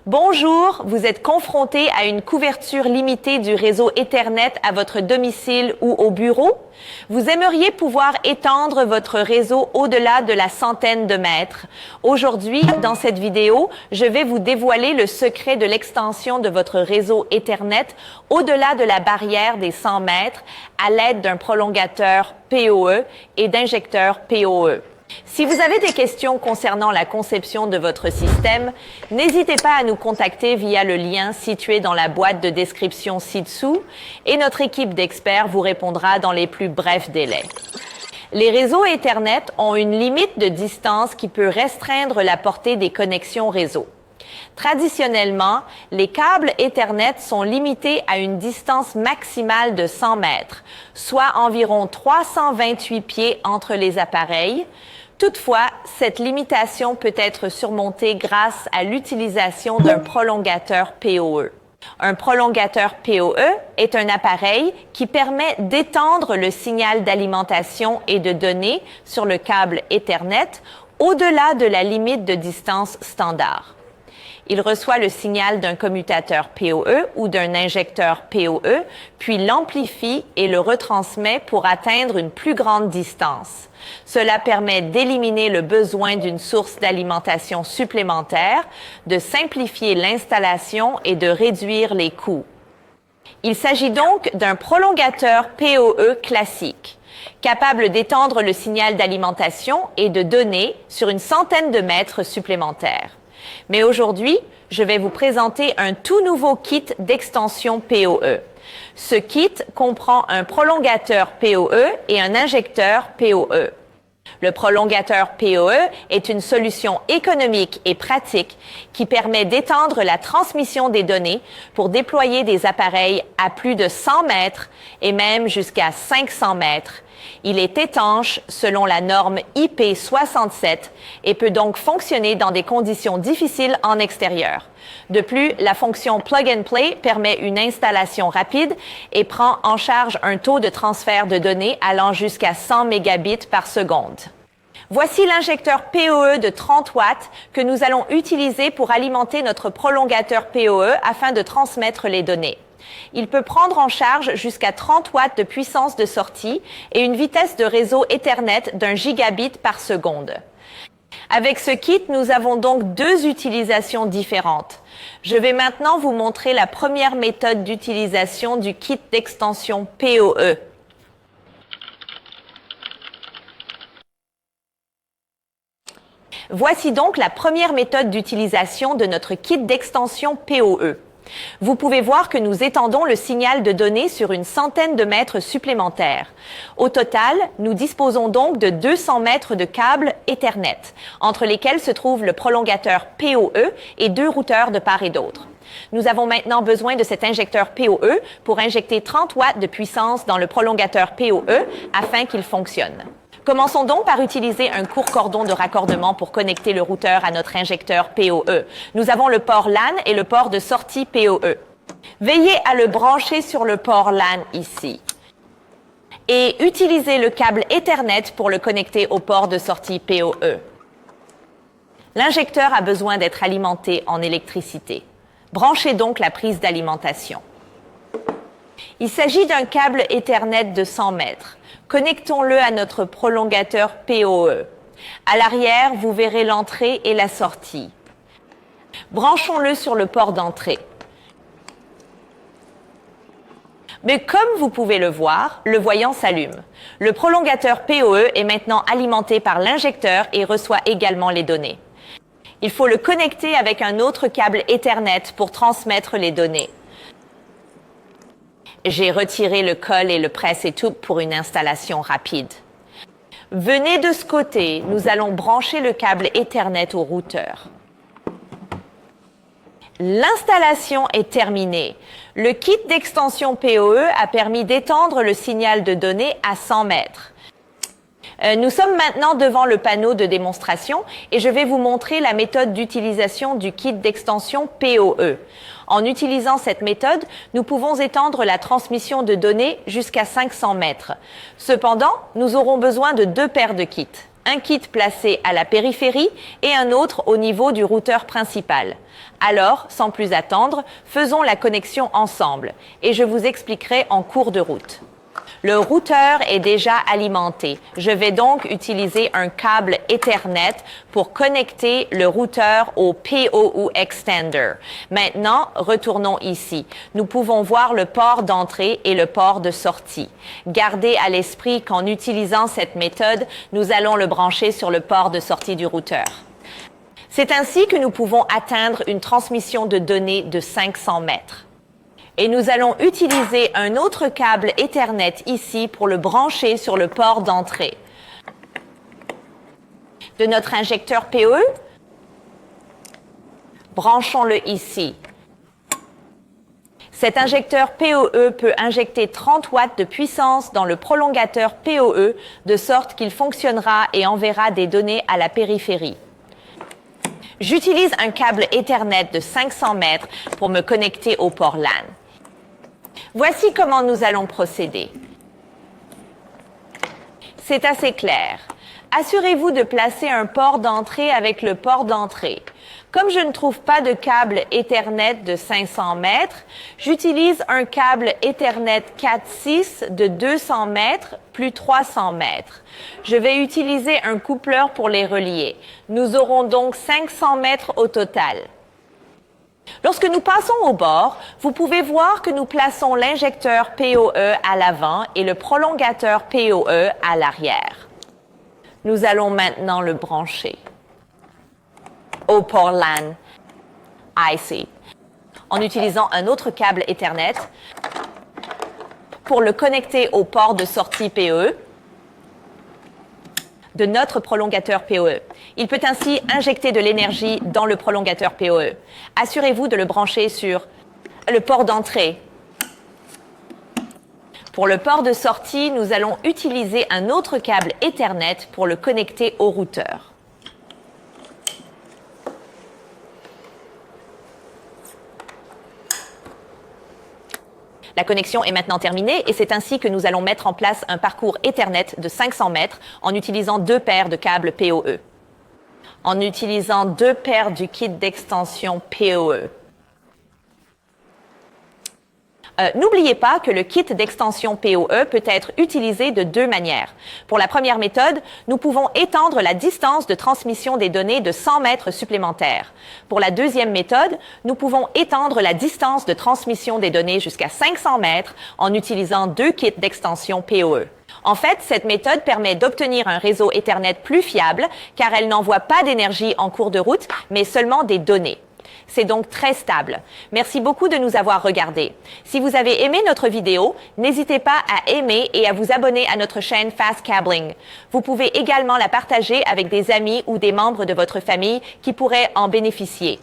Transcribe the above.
Bonjour, vous êtes confronté à une couverture limitée du réseau Ethernet à votre domicile ou au bureau? Vous aimeriez pouvoir étendre votre réseau au-delà de la centaine de mètres. Aujourd'hui, dans cette vidéo, je vais vous dévoiler le secret de l'extension de votre réseau Ethernet au-delà de la barrière des 100 mètres à l'aide d'un prolongateur PoE et d'injecteurs PoE. Si vous avez des questions concernant la conception de votre système, n'hésitez pas à nous contacter via le lien situé dans la boîte de description ci-dessous et notre équipe d'experts vous répondra dans les plus brefs délais. Les réseaux Ethernet ont une limite de distance qui peut restreindre la portée des connexions réseau. Traditionnellement, les câbles Ethernet sont limités à une distance maximale de 100 mètres, soit environ 328 pieds entre les appareils. Toutefois, cette limitation peut être surmontée grâce à l'utilisation d'un prolongateur PoE. Un prolongateur PoE est un appareil qui permet d'étendre le signal d'alimentation et de données sur le câble Ethernet au-delà de la limite de distance standard. Il reçoit le signal d'un commutateur PoE ou d'un injecteur PoE, puis l'amplifie et le retransmet pour atteindre une plus grande distance. Cela permet d'éliminer le besoin d'une source d'alimentation supplémentaire, de simplifier l'installation et de réduire les coûts. Il s'agit donc d'un prolongateur PoE classique, capable d'étendre le signal d'alimentation et de données sur une centaine de mètres supplémentaires. Mais aujourd'hui, je vais vous présenter un tout nouveau kit d'extension PoE. Ce kit comprend un prolongateur PoE et un injecteur PoE. Le prolongateur PoE est une solution économique et pratique qui permet d'étendre la transmission des données pour déployer des appareils à plus de 100 mètres et même jusqu'à 500 mètres. Il est étanche selon la norme IP67 et peut donc fonctionner dans des conditions difficiles en extérieur. De plus, la fonction Plug and Play permet une installation rapide et prend en charge un taux de transfert de données allant jusqu'à 100 mégabits par seconde. Voici l'injecteur PoE de 30 watts que nous allons utiliser pour alimenter notre prolongateur PoE afin de transmettre les données. Il peut prendre en charge jusqu'à 30 watts de puissance de sortie et une vitesse de réseau Ethernet d'1 gigabit par seconde. Avec ce kit, nous avons donc deux utilisations différentes. Je vais maintenant vous montrer la première méthode d'utilisation du kit d'extension PoE. Voici donc la première méthode d'utilisation de notre kit d'extension PoE. Vous pouvez voir que nous étendons le signal de données sur une centaine de mètres supplémentaires. Au total, nous disposons donc de 200 mètres de câbles Ethernet, entre lesquels se trouve le prolongateur PoE et deux routeurs de part et d'autre. Nous avons maintenant besoin de cet injecteur PoE pour injecter 30 watts de puissance dans le prolongateur PoE afin qu'il fonctionne. Commençons donc par utiliser un court cordon de raccordement pour connecter le routeur à notre injecteur PoE. Nous avons le port LAN et le port de sortie PoE. Veillez à le brancher sur le port LAN ici. Et utilisez le câble Ethernet pour le connecter au port de sortie PoE. L'injecteur a besoin d'être alimenté en électricité. Branchez donc la prise d'alimentation. Il s'agit d'un câble Ethernet de 100 mètres. Connectons-le à notre prolongateur PoE. À l'arrière, vous verrez l'entrée et la sortie. Branchons-le sur le port d'entrée. Mais comme vous pouvez le voir, le voyant s'allume. Le prolongateur PoE est maintenant alimenté par l'injecteur et reçoit également les données. Il faut le connecter avec un autre câble Ethernet pour transmettre les données. J'ai retiré le col et le presse-étoupe pour une installation rapide. Venez de ce côté, nous allons brancher le câble Ethernet au routeur. L'installation est terminée. Le kit d'extension PoE a permis d'étendre le signal de données à 100 mètres. Nous sommes maintenant devant le panneau de démonstration et je vais vous montrer la méthode d'utilisation du kit d'extension PoE. En utilisant cette méthode, nous pouvons étendre la transmission de données jusqu'à 500 mètres. Cependant, nous aurons besoin de deux paires de kits. un kit placé à la périphérie et un autre au niveau du routeur principal. Alors, sans plus attendre, faisons la connexion ensemble et je vous expliquerai en cours de route. Le routeur est déjà alimenté. Je vais donc utiliser un câble Ethernet pour connecter le routeur au POU Extender. Maintenant, retournons ici. Nous pouvons voir le port d'entrée et le port de sortie. Gardez à l'esprit qu'en utilisant cette méthode, nous allons le brancher sur le port de sortie du routeur. C'est ainsi que nous pouvons atteindre une transmission de données de 500 mètres. Et nous allons utiliser un autre câble Ethernet ici pour le brancher sur le port d'entrée de notre injecteur PoE. Branchons-le ici. Cet injecteur PoE peut injecter 30 watts de puissance dans le prolongateur PoE de sorte qu'il fonctionnera et enverra des données à la périphérie. J'utilise un câble Ethernet de 500 mètres pour me connecter au port LAN. Voici comment nous allons procéder. C'est assez clair. Assurez-vous de placer un port d'entrée avec le port d'entrée. Comme je ne trouve pas de câble Ethernet de 500 mètres, j'utilise un câble Ethernet 4.6 de 200 mètres plus 300 mètres. Je vais utiliser un coupleur pour les relier. Nous aurons donc 500 mètres au total. Lorsque nous passons au bord, vous pouvez voir que nous plaçons l'injecteur PoE à l'avant et le prolongateur PoE à l'arrière. Nous allons maintenant le brancher au port LAN IC en utilisant un autre câble Ethernet pour le connecter au port de sortie PoE de notre prolongateur PoE. Il peut ainsi injecter de l'énergie dans le prolongateur PoE. Assurez-vous de le brancher sur le port d'entrée. Pour le port de sortie, nous allons utiliser un autre câble Ethernet pour le connecter au routeur. La connexion est maintenant terminée et c'est ainsi que nous allons mettre en place un parcours Ethernet de 500 mètres en utilisant 2 paires de câbles PoE. En utilisant 2 paires du kit d'extension PoE. N'oubliez pas que le kit d'extension PoE peut être utilisé de 2 manières. Pour la première méthode, nous pouvons étendre la distance de transmission des données de 100 mètres supplémentaires. Pour la deuxième méthode, nous pouvons étendre la distance de transmission des données jusqu'à 500 mètres en utilisant 2 kits d'extension PoE. En fait, cette méthode permet d'obtenir un réseau Ethernet plus fiable car elle n'envoie pas d'énergie en cours de route, mais seulement des données. C'est donc très stable. Merci beaucoup de nous avoir regardés. Si vous avez aimé notre vidéo, n'hésitez pas à aimer et à vous abonner à notre chaîne Fast Cabling. Vous pouvez également la partager avec des amis ou des membres de votre famille qui pourraient en bénéficier.